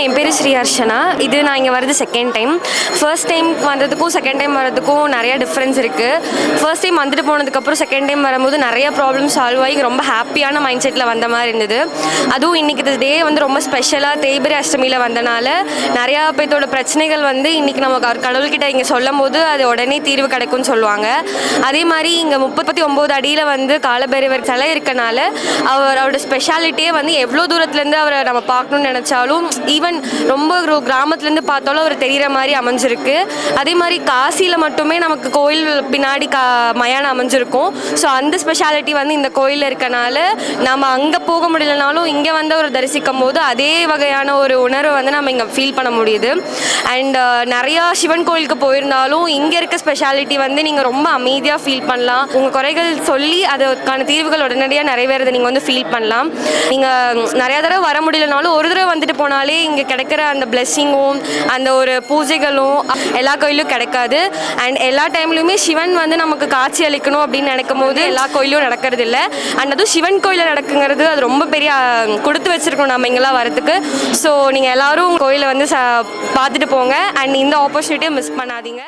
என் பேர் ஸ்ரீ ஹர்ஷனா. இது நான் இங்கே வரது செகண்ட் டைம். ஃபர்ஸ்ட் டைம் வந்ததுக்கும் செகண்ட் டைம் வரதுக்கும் நிறைய டிஃப்ரென்ஸ் இருக்குது. ஃபர்ஸ்ட் டைம் வந்துட்டு போனதுக்கப்புறம் செகண்ட் டைம் வரும்போது நிறைய ப்ராப்ளம் சால்வ் ஆகி ரொம்ப ஹாப்பியான மைண்ட் செட்டில் வந்த மாதிரி இருந்தது. அதுவும் இன்றைக்கி டே வந்து ரொம்ப ஸ்பெஷலாக தேய்பிரை அஷ்டமியில் வந்தனால நிறையா பேர்த்தோட பிரச்சனைகள் வந்து இன்றைக்கி நம்ம கடவுள்கிட்ட இங்கே சொல்லும் போது அது உடனே தீர்வு கிடைக்கும்னு சொல்லுவாங்க. அதே மாதிரி இங்கே 39 அடியில் வந்து காலபைரவர் சிலை இருக்கனால அவரோட ஸ்பெஷாலிட்டியே வந்து எவ்வளோ தூரத்துலேருந்து அவரை நம்ம பார்க்கணுன்னு நினச்சாலும் ஈவன் ரொம்ப ஒரு கிராமத்துலேருந்து பார்த்தாலும் அவர் தெரிகிற மாதிரி அமைஞ்சிருக்கு. அதே மாதிரி காசியில் மட்டுமே நமக்கு கோயில் பின்னாடி மயானம் அமைஞ்சிருக்கும். ஸோ அந்த ஸ்பெஷாலிட்டி வந்து இந்த கோயிலில் இருக்கனால நம்ம அங்கே போக முடியலனாலும் இங்கே வந்து ஒரு தரிசிக்கும் போது அதே வகையான ஒரு உணர்வை வந்து நம்ம இங்கே ஃபீல் பண்ண முடியுது. அண்ட் நிறையா சிவன் கோயிலுக்கு போயிருந்தாலும் இங்கே இருக்க ஸ்பெஷாலிட்டி வந்து நீங்கள் ரொம்ப அமைதியாக ஃபீல் பண்ணலாம். உங்கள் குறைகள் சொல்லி அதுக்கான தீர்வுகள் உடனடியாக நிறைவேறதை நீங்கள் வந்து ஃபீல் பண்ணலாம். நீங்கள் நிறையா தடவை வர முடியலனாலும் ஒரு தடவை வந்துட்டு போனாலே இங்கே கிடைக்கிற அந்த பிளெஸ்ஸிங்கும் அந்த ஒரு பூஜைகளும் எல்லா கோயிலும் கிடைக்காது. அண்ட் எல்லா டைம்லையுமே சிவன் வந்து நமக்கு காட்சி அளிக்கணும் அப்படின்னு நினைக்கும் போது எல்லா கோயிலும் நடக்கிறது இல்லை. அண்ட் அதுவும் சிவன் கோயிலில் நடக்குங்கிறது அது ரொம்ப பெரிய கொடுத்து வச்சிருக்கணும் நம்ம இங்கெல்லாம் வரத்துக்கு. ஸோ நீங்கள் எல்லோரும் கோயிலை வந்து பார்த்துட்டு போங்க. அண்ட் இந்த ஆப்பர்ச்சுனிட்டியை மிஸ் பண்ணாதீங்க.